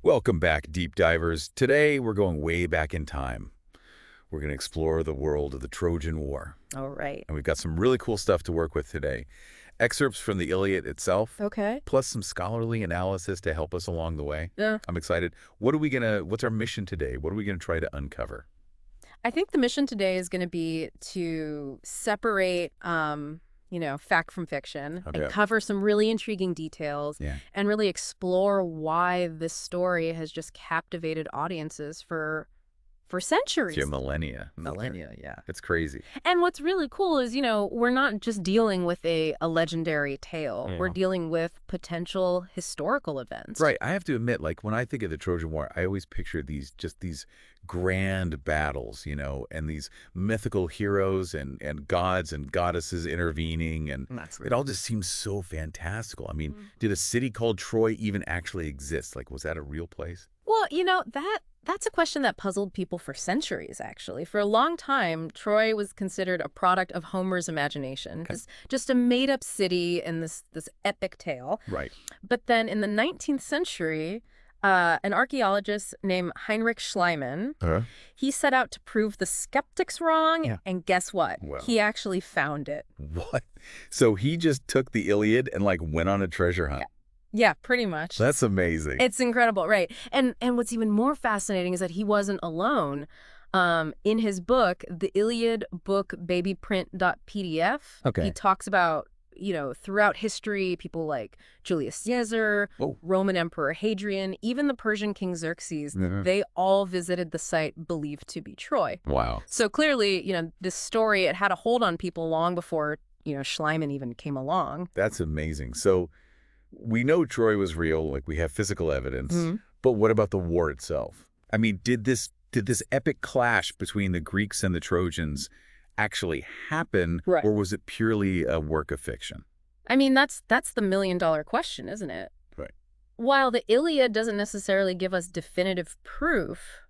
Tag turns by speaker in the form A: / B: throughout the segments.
A: Welcome back, deep divers. Today, we're going way back in time. We're going to explore the world of the Trojan War.
B: All right.
A: And we've got some really cool stuff to work with today. Excerpts from the Iliad itself,
B: Okay.
A: plus some scholarly analysis to help us along the way.
B: Yeah.
A: I'm excited. What's our mission today? What are we going to try to uncover?
B: I think the mission today is going to be to separate, fact from fiction
A: Okay.
B: and cover some really intriguing details
A: Yeah.
B: and really explore why this story has just captivated audiences for centuries.
A: Yeah, millennia.
B: Millennia, yeah.
A: It's crazy.
B: And what's really cool is, we're not just dealing with a legendary tale.
A: Yeah.
B: We're dealing with potential historical events.
A: Right. I have to admit, like, when I think of the Trojan War, I always picture these grand battles, and these mythical heroes and gods and goddesses intervening, and it all just seems so fantastical. I mean, did a city called Troy even actually exist? Like, was that a real place?
B: Well, that's a question that puzzled people for centuries, actually. For a long time, Troy was considered a product of Homer's imagination, just a made-up city in this epic tale.
A: Right.
B: But then in the 19th century, an archaeologist named Heinrich Schliemann, he set out to prove the skeptics wrong, and guess what?
A: Well.
B: He actually found it.
A: What? So he just took the Iliad and, like, went on a treasure hunt?
B: Yeah, pretty much.
A: That's amazing.
B: It's incredible, right? And what's even more fascinating is that he wasn't alone. In his book, the Iliad book babyprint.pdf, he talks about, throughout history, people like Julius Caesar, Roman Emperor Hadrian, even the Persian King Xerxes, they all visited the site believed to be Troy.
A: Wow.
B: So clearly, this story, it had a hold on people long before, Schliemann even came along.
A: That's amazing. So we know Troy was real, like we have physical evidence, but what about the war itself? I mean, did this epic clash between the Greeks and the Trojans actually happen, or was it purely a work of fiction?
B: I mean, that's the million-dollar question, isn't it?
A: Right.
B: While the Iliad doesn't necessarily give us definitive proof,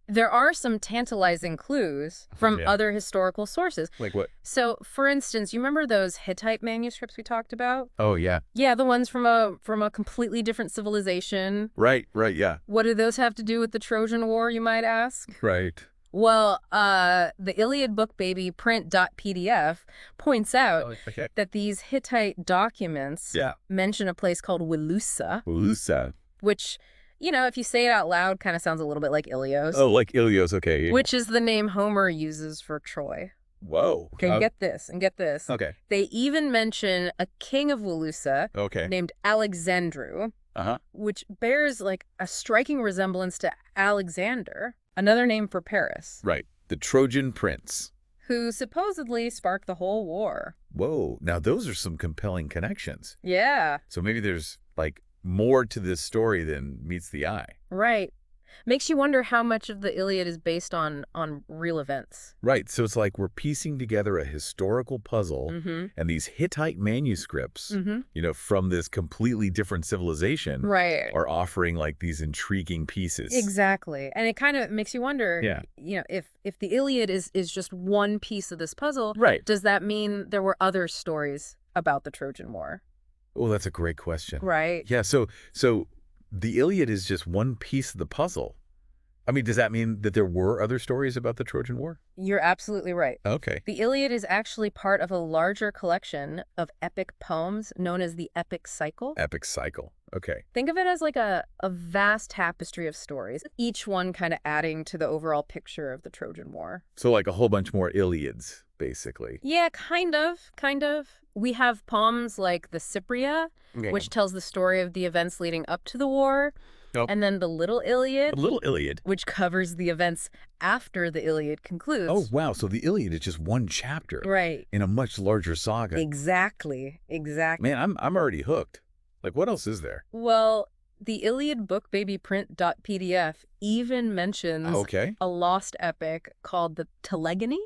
B: there are some tantalizing clues from other historical sources.
A: Like what?
B: So, for instance, you remember those Hittite manuscripts we talked about?
A: Oh, yeah.
B: Yeah, the ones from a completely different civilization.
A: Right, yeah.
B: What do those have to do with the Trojan War, you might ask?
A: Right.
B: Well, the Iliad book baby print.pdf points out that these Hittite documents mention a place called Wilusa. Which, if you say it out loud, kind of sounds a little bit like Ilios.
A: Oh, like Ilios, okay.
B: Which is the name Homer uses for Troy.
A: Whoa.
B: Okay, get this.
A: Okay.
B: They even mention a king of Wilusa named Alexandru, which bears like a striking resemblance to Alexander, another name for Paris.
A: Right. The Trojan prince.
B: Who supposedly sparked the whole war.
A: Whoa. Now, those are some compelling connections.
B: Yeah.
A: So maybe there's, like, more to this story than meets the eye.
B: Right. Makes you wonder how much of the Iliad is based on real events.
A: Right. So it's like we're piecing together a historical puzzle, and these Hittite manuscripts, from this completely different civilization are offering, like, these intriguing pieces.
B: Exactly. And it kind of makes you wonder, if the Iliad is just one piece of this puzzle, does that mean there were other stories about the Trojan War?
A: Oh, that's a great question.
B: Right.
A: Yeah. So the Iliad is just one piece of the puzzle. I mean, does that mean that there were other stories about the Trojan War?
B: You're absolutely right.
A: Okay.
B: The Iliad is actually part of a larger collection of epic poems known as the epic cycle.
A: Epic cycle. Okay.
B: Think of it as like a vast tapestry of stories, each one kind of adding to the overall picture of the Trojan War.
A: So like a whole bunch more Iliads, basically.
B: Yeah, kind of. We have poems like the Cypria, which tells the story of the events leading up to the war. And then the Little Iliad.
A: The Little Iliad.
B: Which covers the events after the Iliad concludes.
A: Oh, wow. So the Iliad is just one chapter.
B: Right.
A: In a much larger saga.
B: Exactly.
A: Man, I'm already hooked. Like, what else is there?
B: Well, the Iliad book babyprint.pdf even mentions a lost epic called the Telegony.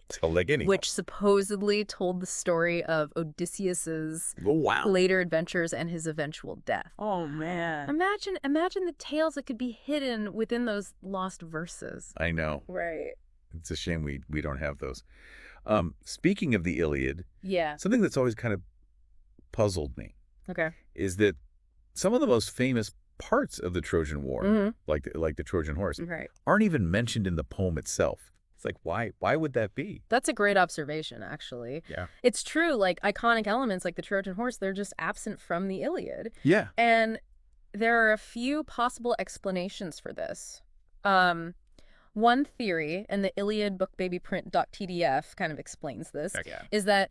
B: Which supposedly told the story of Odysseus's later adventures and his eventual death.
C: Oh, man.
B: Imagine the tales that could be hidden within those lost verses.
A: I know.
B: Right.
A: It's a shame we don't have those. Speaking of the Iliad, something that's always kind of puzzled me
B: Okay.
A: is that some of the most famous parts of the Trojan War, like the Trojan horse, aren't even mentioned in the poem itself. It's like, why would that be?
B: That's a great observation, actually.
A: Yeah.
B: It's true, like iconic elements like the Trojan horse, they're just absent from the Iliad.
A: Yeah.
B: And there are a few possible explanations for this. One theory, and the Iliad book baby print.tdf kind of explains this, is that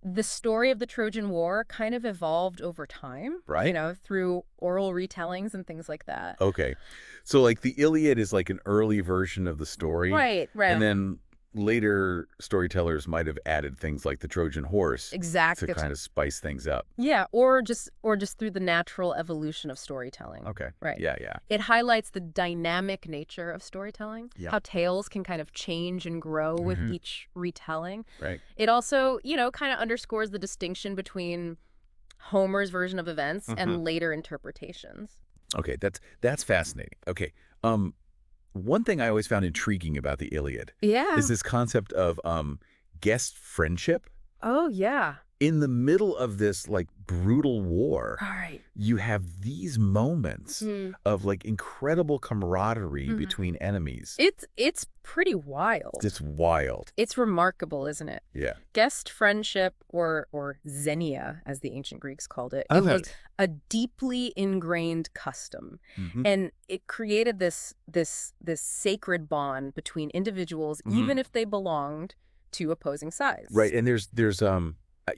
B: the story of the Trojan War kind of evolved over time,
A: right?
B: You know, through oral retellings and things like that.
A: Okay. So like the Iliad is like an early version of the story.
B: Right.
A: And then later storytellers might have added things like the Trojan horse to kind of spice things up.
B: Yeah, or just through the natural evolution of storytelling.
A: Okay.
B: Right.
A: Yeah.
B: It highlights the dynamic nature of storytelling, how tales can kind of change and grow with each retelling.
A: Right.
B: It also, you know, kind of underscores the distinction between Homer's version of events and later interpretations.
A: Okay, that's fascinating. Okay. One thing I always found intriguing about the Iliad is this concept of guest friendship.
B: Oh, yeah.
A: In the middle of this like brutal war, you have these moments of like incredible camaraderie between enemies.
B: It's pretty wild.
A: It's wild.
B: It's remarkable, isn't it?
A: Yeah.
B: Guest friendship, or xenia, as the ancient Greeks called it, it was a deeply ingrained custom, and it created this sacred bond between individuals, even if they belonged to opposing sides.
A: Right, and there's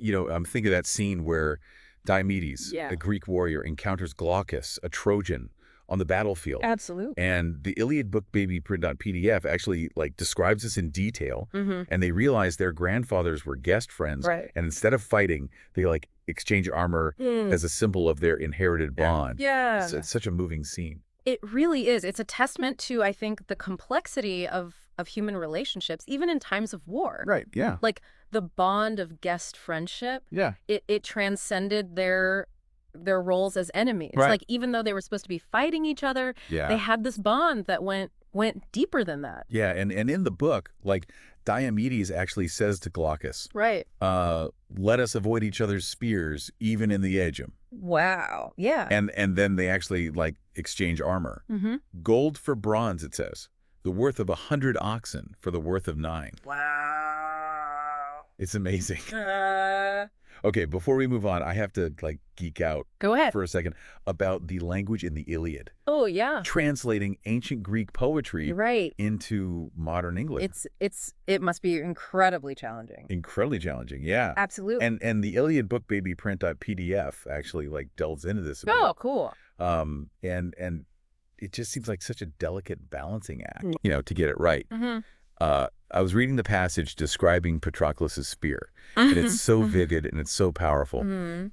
A: you know, I'm thinking of that scene where Diomedes, a Greek warrior, encounters Glaucus, a Trojan, on the battlefield.
B: Absolutely.
A: And the Iliad book baby print.pdf actually like describes this in detail, and they realize their grandfathers were guest friends, and instead of fighting, they like exchange armor as a symbol of their inherited bond.
B: Yeah.
A: It's such a moving scene.
B: It really is. It's a testament to, I think, the complexity of human relationships, even in times of war.
A: Right, yeah.
B: Like the bond of guest friendship, it transcended their roles as enemies.
A: Right.
B: Like even though they were supposed to be fighting each other, they had this bond that went deeper than that.
A: Yeah, and in the book, like Diomedes actually says to Glaucus, let us avoid each other's spears, even in the edge.
B: Wow. Yeah.
A: And then they actually like exchange armor. Gold for bronze, it says. The worth of 100 oxen for the worth of 9.
B: Wow.
A: It's amazing. Okay, before we move on, I have to like geek out for a second about the language in the Iliad.
B: Oh, yeah.
A: Translating ancient Greek poetry into modern English.
B: It must be incredibly challenging.
A: Incredibly challenging, yeah.
B: Absolutely.
A: And the Iliad book baby print.pdf actually like delves into this a bit.
B: Oh, cool.
A: And it just seems like such a delicate balancing act, you know, to get it right. I was reading the passage describing Patroclus' spear, and it's so vivid and it's so powerful.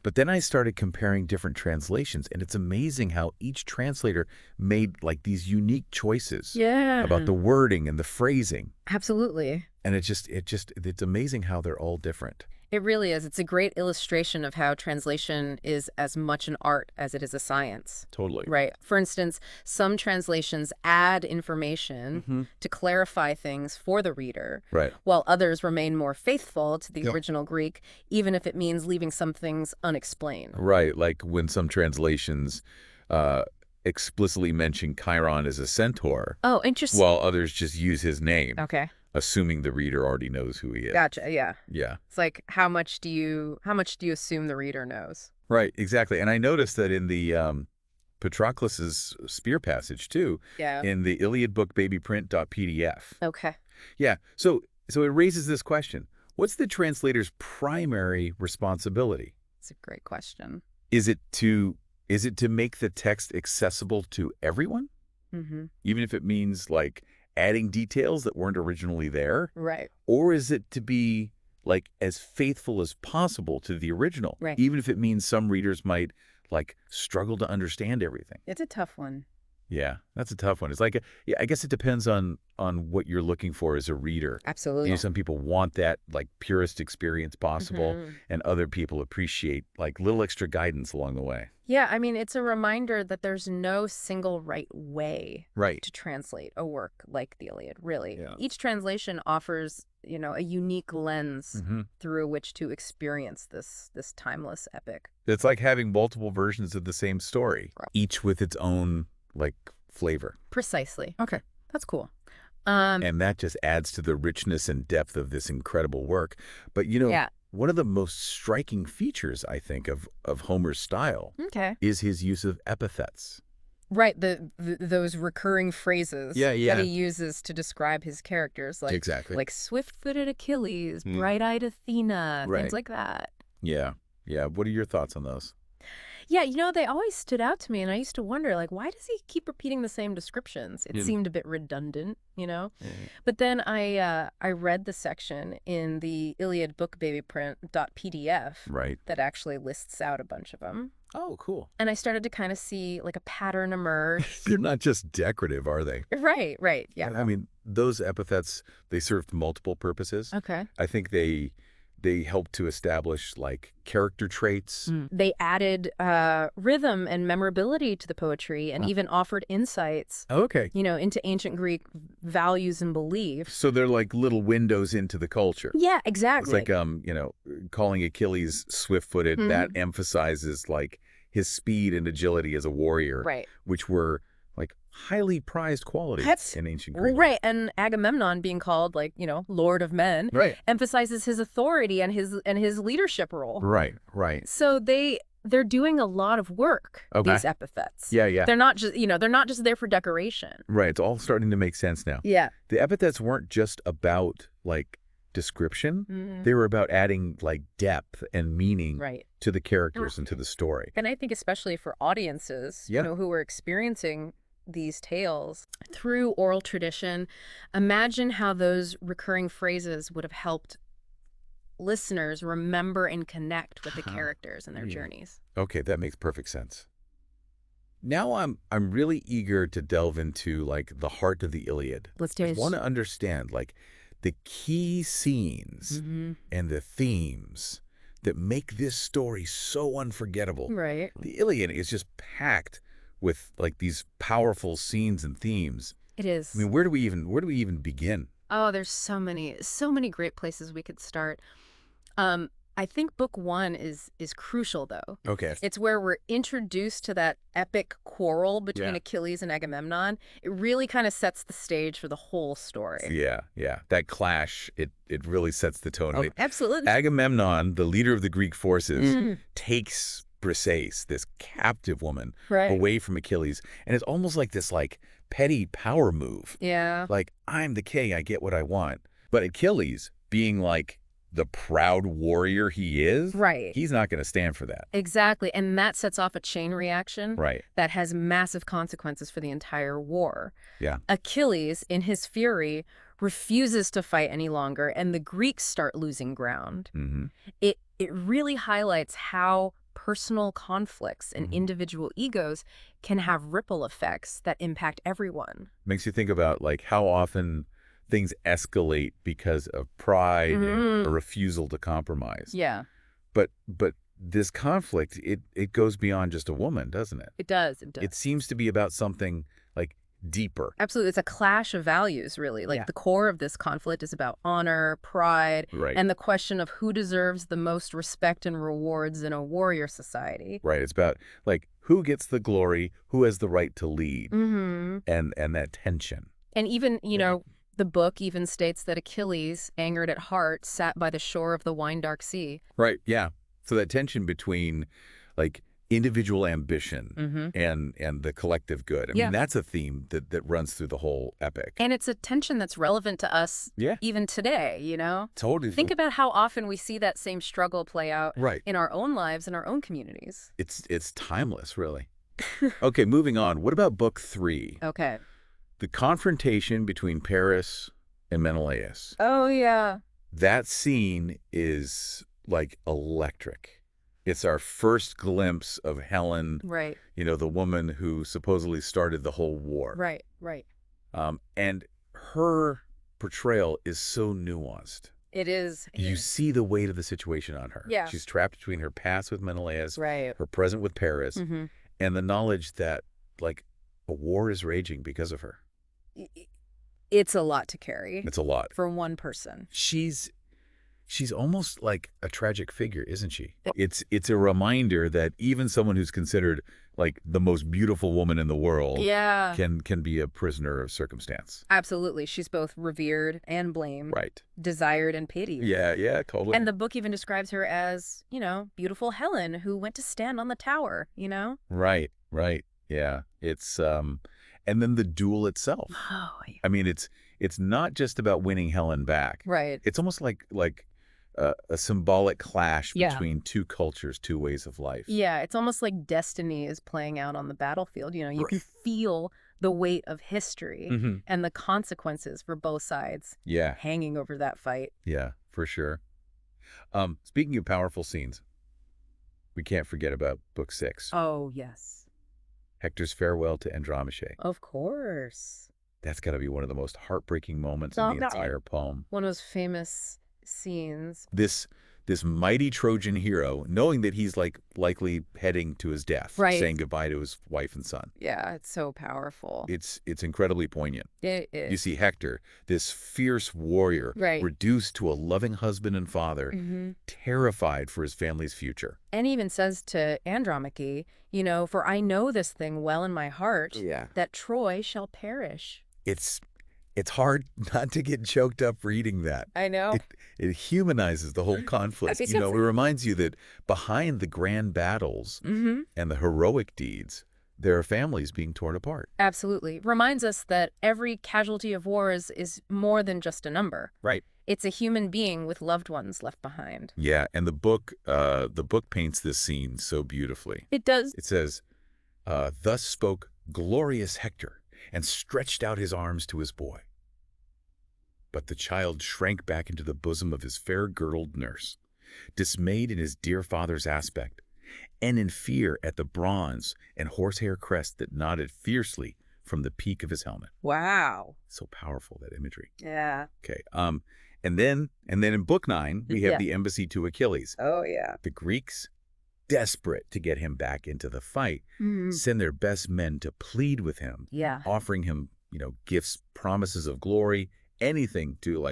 A: But then I started comparing different translations, and it's amazing how each translator made like these unique choices about the wording and the phrasing.
B: Absolutely.
A: And it's amazing how they're all different.
B: It really is. It's a great illustration of how translation is as much an art as it is a science.
A: Totally.
B: Right. For instance, some translations add information to clarify things for the reader, while others remain more faithful to the original Greek, even if it means leaving some things unexplained.
A: Right. Like when some translations explicitly mention Chiron as a centaur.
B: Oh, interesting.
A: While others just use his name.
B: Okay.
A: Assuming the reader already knows who he is.
B: Gotcha. Yeah.
A: Yeah.
B: It's like how much do you assume the reader knows?
A: Right. Exactly. And I noticed that in the Patroclus's spear passage too.
B: Yeah.
A: In the Iliad book baby print.pdf.
B: Okay.
A: Yeah. So it raises this question: what's the translator's primary responsibility?
B: It's a great question.
A: Is it to make the text accessible to everyone? Even if it means like adding details that weren't originally there?
B: Right.
A: Or is it to be like as faithful as possible to the original? Even if it means some readers might like struggle to understand everything.
B: It's a tough one.
A: Yeah, that's a tough one. It's like, yeah, I guess it depends on what you're looking for as a reader.
B: Absolutely.
A: You know, some people want that like purest experience possible, and other people appreciate like little extra guidance along the way.
B: Yeah, I mean, it's a reminder that there's no single right way
A: Right.
B: to translate a work like the Iliad, really.
A: Yeah.
B: Each translation offers, a unique lens through which to experience this timeless epic.
A: It's like having multiple versions of the same story, each with its own like flavor.
B: Precisely.
A: Okay.
B: That's cool.
A: And that just adds to the richness and depth of this incredible work. But, one of the most striking features, I think, of Homer's style is his use of epithets.
B: Right, those recurring phrases
A: that
B: he uses to describe his characters, like swift-footed Achilles, bright-eyed Athena, things like that.
A: Yeah. What are your thoughts on those?
B: Yeah, they always stood out to me, and I used to wonder, why does he keep repeating the same descriptions? It seemed a bit redundant, But then I read the section in the Iliad book baby print.pdf that actually lists out a bunch of them.
A: Oh, cool.
B: And I started to kind of see a pattern emerge.
A: They're not just decorative, are they?
B: Right, yeah.
A: I mean, those epithets, they served multiple purposes.
B: Okay.
A: I think they helped to establish character traits.
B: They added rhythm and memorability to the poetry, and even offered insights. Into ancient Greek values and beliefs.
A: So they're like little windows into the culture.
B: Yeah, exactly.
A: It's like calling Achilles swift-footed. That emphasizes his speed and agility as a warrior, which were highly prized qualities in ancient Greek.
B: Right, and Agamemnon being called Lord of Men, emphasizes his authority and his leadership role.
A: Right.
B: So they're doing a lot of work. These epithets.
A: Yeah.
B: They're not just there for decoration.
A: Right. It's all starting to make sense now.
B: Yeah.
A: The epithets weren't just about description. They were about adding depth and meaning to the characters and to the story.
B: And I think especially for audiences, who were experiencing these tales through oral tradition, imagine how those recurring phrases would have helped listeners remember and connect with the characters and their journeys.
A: Okay, that makes perfect sense. Now I'm really eager to delve into the heart of the Iliad.
B: Let's do it.
A: I want to understand the key scenes and the themes that make this story so unforgettable.
B: Right.
A: The Iliad is just packed with these powerful scenes and themes.
B: It is.
A: I mean, where do we even begin?
B: Oh, there's so many great places we could start. I think book 1 is crucial, though.
A: Okay.
B: It's where we're introduced to that epic quarrel between Achilles and Agamemnon. It really kind of sets the stage for the whole story.
A: Yeah. That clash, it really sets the tone.
B: Oh, absolutely.
A: Agamemnon, the leader of the Greek forces, takes Briseis, this captive woman, away from Achilles. And it's almost like this petty power move.
B: Yeah.
A: I'm the king, I get what I want. But Achilles, being the proud warrior he is, he's not going to stand for that.
B: Exactly. And that sets off a chain reaction that has massive consequences for the entire war.
A: Yeah.
B: Achilles, in his fury, refuses to fight any longer, and the Greeks start losing ground. It really highlights how personal conflicts and individual egos can have ripple effects that impact everyone.
A: Makes you think about how often things escalate because of pride and a refusal to compromise.
B: Yeah.
A: But this conflict, it goes beyond just a woman, doesn't it?
B: It does.
A: It seems to be about something deeper.
B: Absolutely. It's a clash of values, really. The core of this conflict is about honor, pride, and the question of who deserves the most respect and rewards in a warrior society.
A: Right. It's about who gets the glory, who has the right to lead, and that tension.
B: And even, the book even states that Achilles, angered at heart, sat by the shore of the wine-dark sea.
A: Right, yeah. So that tension between, individual ambition and the collective good. I mean, that's a theme that runs through the whole epic.
B: And it's a tension that's relevant to us even today,
A: Totally.
B: Think about how often we see that same struggle play out in our own lives, in our own communities.
A: It's timeless, really. Okay, moving on. What about book 3?
B: Okay.
A: The confrontation between Paris and Menelaus.
B: Oh, yeah.
A: That scene is electric. It's our first glimpse of Helen,
B: right?
A: the woman who supposedly started the whole war.
B: Right, right.
A: And her portrayal is so nuanced.
B: It is.
A: You see the weight of the situation on her.
B: Yeah.
A: She's trapped between her past with Menelaus,
B: right.
A: her present with Paris, and the knowledge that, like, a war is raging because of her.
B: It's a lot to carry.
A: It's a lot.
B: For one person.
A: She's almost like a tragic figure, isn't she? It's a reminder that even someone who's considered like the most beautiful woman in the world can be a prisoner of circumstance.
B: Absolutely. She's both revered and blamed.
A: Right.
B: Desired and pitied.
A: Yeah, totally.
B: And the book even describes her as, beautiful Helen who went to stand on the tower,
A: Right. Yeah. It's and then the duel itself.
B: Oh, yeah.
A: I mean, it's not just about winning Helen back.
B: Right.
A: It's almost like a symbolic clash between two cultures, two ways of life.
B: Yeah, it's almost like destiny is playing out on the battlefield. You can feel the weight of history and the consequences for both sides hanging over that fight.
A: Yeah, for sure. Speaking of powerful scenes, we can't forget about Book 6.
B: Oh, yes.
A: Hector's farewell to Andromache.
B: Of course.
A: That's got to be one of the most heartbreaking moments in the entire poem.
B: One of those famous scenes.
A: This mighty Trojan hero, knowing that he's likely heading to his death, saying goodbye to his wife and son.
B: Yeah, it's so powerful.
A: It's incredibly poignant.
B: It is.
A: You see Hector, this fierce warrior, reduced to a loving husband and father, terrified for his family's future.
B: And he even says to Andromache, for I know this thing well in my heart, that Troy shall perish.
A: It's hard not to get choked up reading that.
B: I know.
A: It humanizes the whole conflict. It reminds you that behind the grand battles and the heroic deeds, there are families being torn apart.
B: Absolutely. Reminds us that every casualty of war is more than just a number.
A: Right.
B: It's a human being with loved ones left behind.
A: Yeah, and the book paints this scene so beautifully.
B: It does.
A: It says, thus spoke glorious Hector, and stretched out his arms to his boy. But the child shrank back into the bosom of his fair-girdled nurse, dismayed in his dear father's aspect, and in fear at the bronze and horsehair crest that nodded fiercely from the peak of his helmet.
B: Wow.
A: So powerful, that imagery.
B: Yeah.
A: Okay. And then in Book 9, we have the embassy to Achilles.
B: Oh, yeah.
A: The Greeks, desperate to get him back into the fight, send their best men to plead with him, offering him, gifts, promises of glory, anything to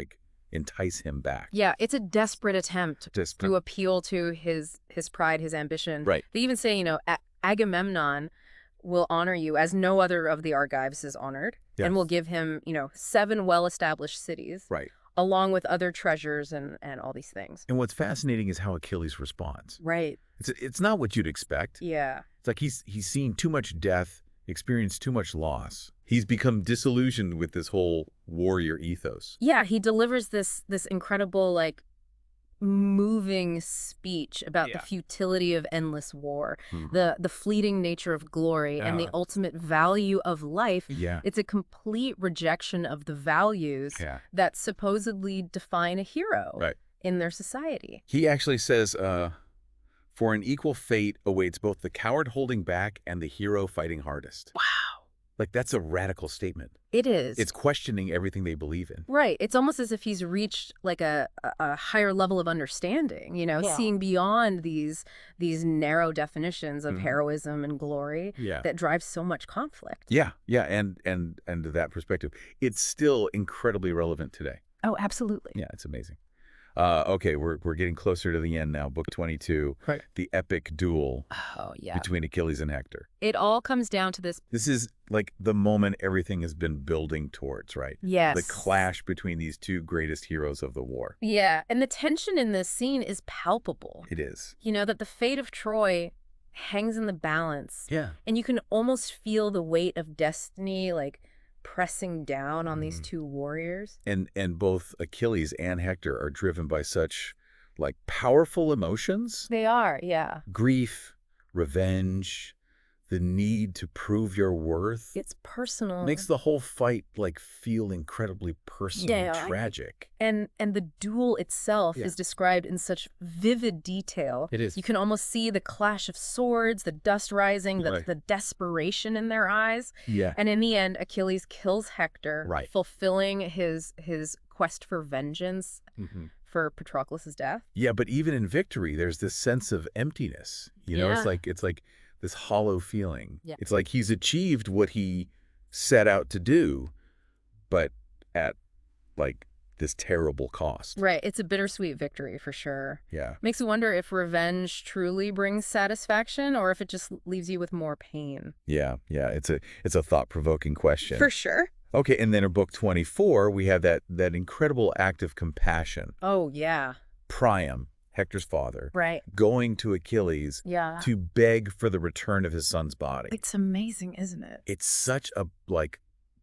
A: entice him back.
B: Yeah, it's a desperate attempt to appeal to his pride, his ambition.
A: Right.
B: They even say, Agamemnon will honor you as no other of the Argives is honored, and will give him, 7 well-established cities.
A: Right.
B: Along with other treasures and all these things.
A: And what's fascinating is how Achilles responds.
B: Right.
A: It's not what you'd expect.
B: Yeah.
A: It's like he's seen too much death, experienced too much loss. He's become disillusioned with this whole warrior ethos.
B: Yeah, he delivers this incredible, moving speech about the futility of endless war, the fleeting nature of glory, and the ultimate value of life.
A: Yeah.
B: It's a complete rejection of the values that supposedly define a hero in their society.
A: He actually says, for an equal fate awaits both the coward holding back and the hero fighting hardest.
B: Wow.
A: That's a radical statement.
B: It is.
A: It's questioning everything they believe in.
B: Right. It's almost as if he's reached a higher level of understanding, seeing beyond these narrow definitions of heroism and glory that drive so much conflict.
A: Yeah. And that perspective, it's still incredibly relevant today.
B: Oh, absolutely.
A: Yeah, it's amazing. Okay, we're getting closer to the end now. Book 22, the epic duel between Achilles and Hector.
B: It all comes down to this.
A: This is the moment everything has been building towards, right?
B: Yes.
A: The clash between these two greatest heroes of the war.
B: Yeah, and the tension in this scene is palpable.
A: It is.
B: That the fate of Troy hangs in the balance.
A: Yeah.
B: And you can almost feel the weight of destiny, pressing down on these two warriors.
A: And both Achilles and Hector are driven by such powerful emotions.
B: They are, yeah.
A: Grief, revenge, the need to prove your worth.
B: It's personal.
A: Makes the whole fight like feel incredibly personal and tragic.
B: And the duel itself is described in such vivid detail.
A: It is.
B: You can almost see the clash of swords, the dust rising, the desperation in their eyes.
A: Yeah.
B: And in the end, Achilles kills Hector, fulfilling his quest for vengeance for Patroclus' death.
A: Yeah, but even in victory, there's this sense of emptiness. You know, it's like this hollow feeling. Yeah. It's like he's achieved what he set out to do, but at like this terrible cost.
B: Right. It's a bittersweet victory for sure.
A: Yeah.
B: Makes you wonder if revenge truly brings satisfaction or if it just leaves you with more pain.
A: Yeah. Yeah. It's a thought-provoking question.
B: For sure.
A: Okay. And then in book 24, we have that incredible act of compassion.
B: Oh, yeah.
A: Priam, Hector's father, going to Achilles to beg for the return of his son's body.
B: It's amazing, isn't it?
A: It's such a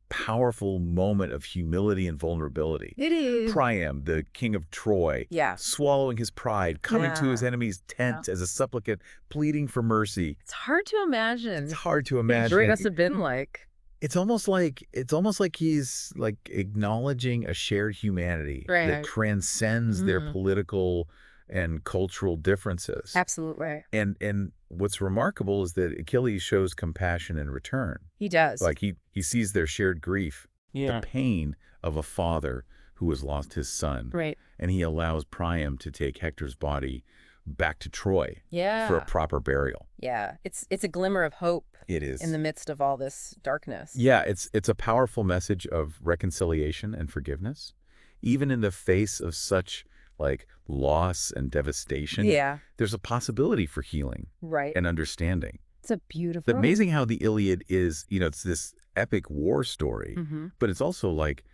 A: powerful moment of humility and vulnerability.
B: It is.
A: Priam, the king of Troy, swallowing his pride, coming to his enemy's tent as a supplicant, pleading for mercy.
B: It's hard to imagine.
A: It's hard to imagine.
B: What it must have been like.
A: It's almost like he's like acknowledging a shared humanity that transcends their political and cultural differences.
B: Absolutely.
A: And what's remarkable is that Achilles shows compassion in return.
B: He does.
A: Like he sees their shared grief, the pain of a father who has lost his son.
B: Right.
A: And he allows Priam to take Hector's body back to Troy for a proper burial.
B: Yeah. It's a glimmer of hope.
A: It is.
B: In the midst of all this darkness.
A: Yeah, it's a powerful message of reconciliation and forgiveness, even in the face of such like loss and devastation.
B: Yeah.
A: There's a possibility for healing and understanding.
B: It's a beautiful.
A: It's amazing how the Iliad is, it's this epic war story, but it's also like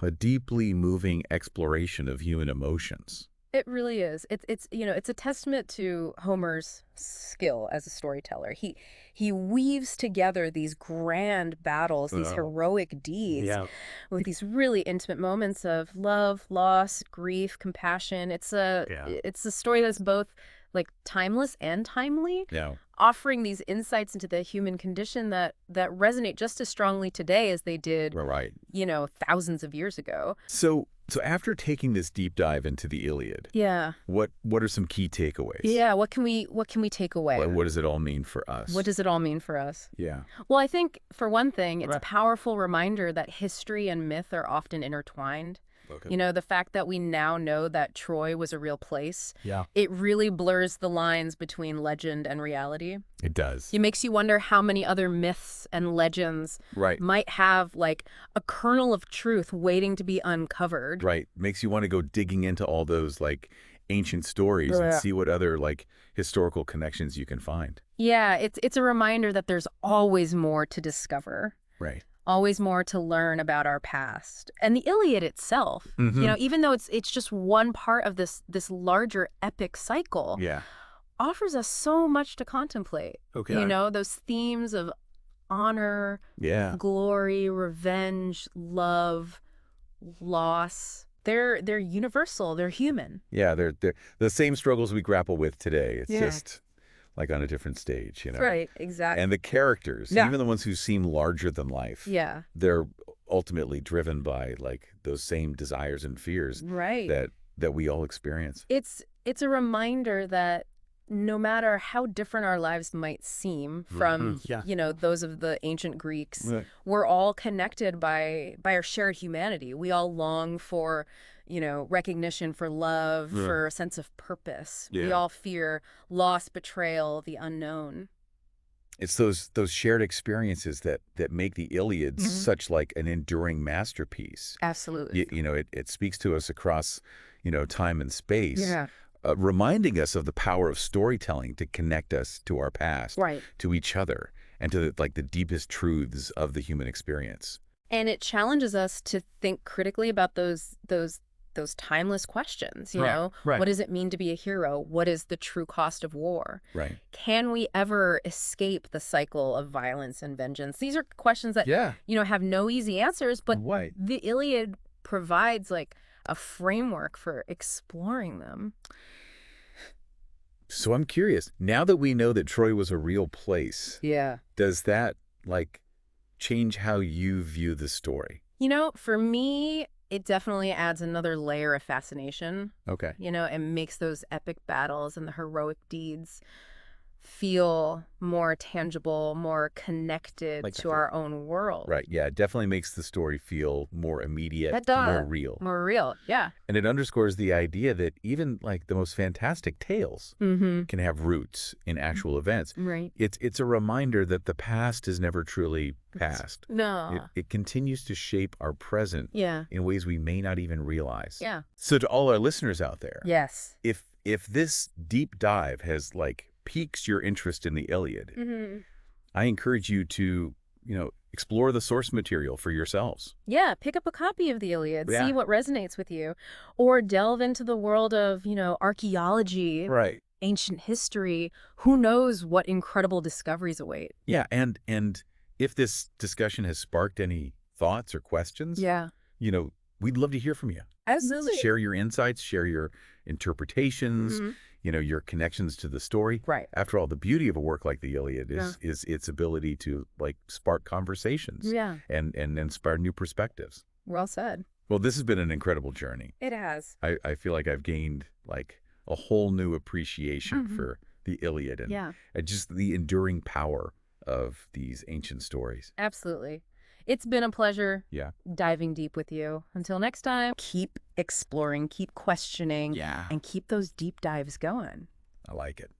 A: a deeply moving exploration of human emotions.
B: It really is. It's a testament to Homer's skill as a storyteller. He weaves together these grand battles, these heroic deeds, with these really intimate moments of love, loss, grief, compassion. It's a story that's both like timeless and timely, offering these insights into the human condition that resonate just as strongly today as they did, thousands of years ago.
A: So after taking this deep dive into the Iliad, what are some key takeaways?
B: Yeah, what can we take away?
A: What does it all mean for us?
B: What does it all mean for us?
A: Yeah.
B: Well, I think for one thing, it's a powerful reminder that history and myth are often intertwined. Okay. The fact that we now know that Troy was a real place, it really blurs the lines between legend and reality.
A: It does.
B: It makes you wonder how many other myths and legends might have like a kernel of truth waiting to be uncovered.
A: Right. Makes you want to go digging into all those like ancient stories and see what other like historical connections you can find.
B: Yeah, it's a reminder that there's always more to discover.
A: Right.
B: Always more to learn about our past. And the Iliad itself, even though it's just one part of this larger epic cycle, offers us so much to contemplate. Okay. Those themes of honor, glory, revenge, love, loss. They're universal. They're human.
A: Yeah, they're the same struggles we grapple with today. It's just like on a different stage,
B: Right, exactly.
A: And the characters, even the ones who seem larger than life, they're ultimately driven by like those same desires and fears that we all experience.
B: It's a reminder that no matter how different our lives might seem from, those of the ancient Greeks, we're all connected by our shared humanity. We all long for recognition, for love, for a sense of purpose. We all fear loss, betrayal, the unknown.
A: It's those shared experiences that make the Iliad such like an enduring masterpiece.
B: Absolutely.
A: It speaks to us across, time and space, reminding us of the power of storytelling to connect us to our past, to each other, and to the deepest truths of the human experience.
B: And it challenges us to think critically about those timeless questions, What does it mean to be a hero? What is the true cost of war?
A: Right.
B: Can we ever escape the cycle of violence and vengeance? These are questions that, have no easy answers, but the Iliad provides like a framework for exploring them.
A: So I'm curious, now that we know that Troy was a real place, does that, like, change how you view the story?
B: For me, it definitely adds another layer of fascination.
A: Okay.
B: It makes those epic battles and the heroic deeds feel more tangible, more connected to our own world.
A: Right, yeah, it definitely makes the story feel more immediate, more real.
B: More real, yeah.
A: And it underscores the idea that even, like, the most fantastic tales can have roots in actual events.
B: Right.
A: It's a reminder that the past is never truly past.
B: No.
A: It continues to shape our present in ways we may not even realize.
B: Yeah.
A: So to all our listeners out there,
B: yes,
A: if this deep dive has, like, piques your interest in the Iliad, I encourage you to, explore the source material for yourselves.
B: Yeah, pick up a copy of the Iliad, see what resonates with you, or delve into the world of, archaeology, ancient history. Who knows what incredible discoveries await?
A: Yeah, and if this discussion has sparked any thoughts or questions, we'd love to hear from you.
B: Absolutely.
A: Share your insights, share your interpretations, your connections to the story.
B: Right.
A: After all, the beauty of a work like the Iliad is its ability to, like, spark conversations and inspire new perspectives.
B: Well said.
A: Well, this has been an incredible journey.
B: It has.
A: I feel like I've gained, like, a whole new appreciation for the Iliad and just the enduring power of these ancient stories.
B: Absolutely. It's been a pleasure diving deep with you. Until next time, keep exploring, keep questioning, and keep those deep dives going.
A: I like it.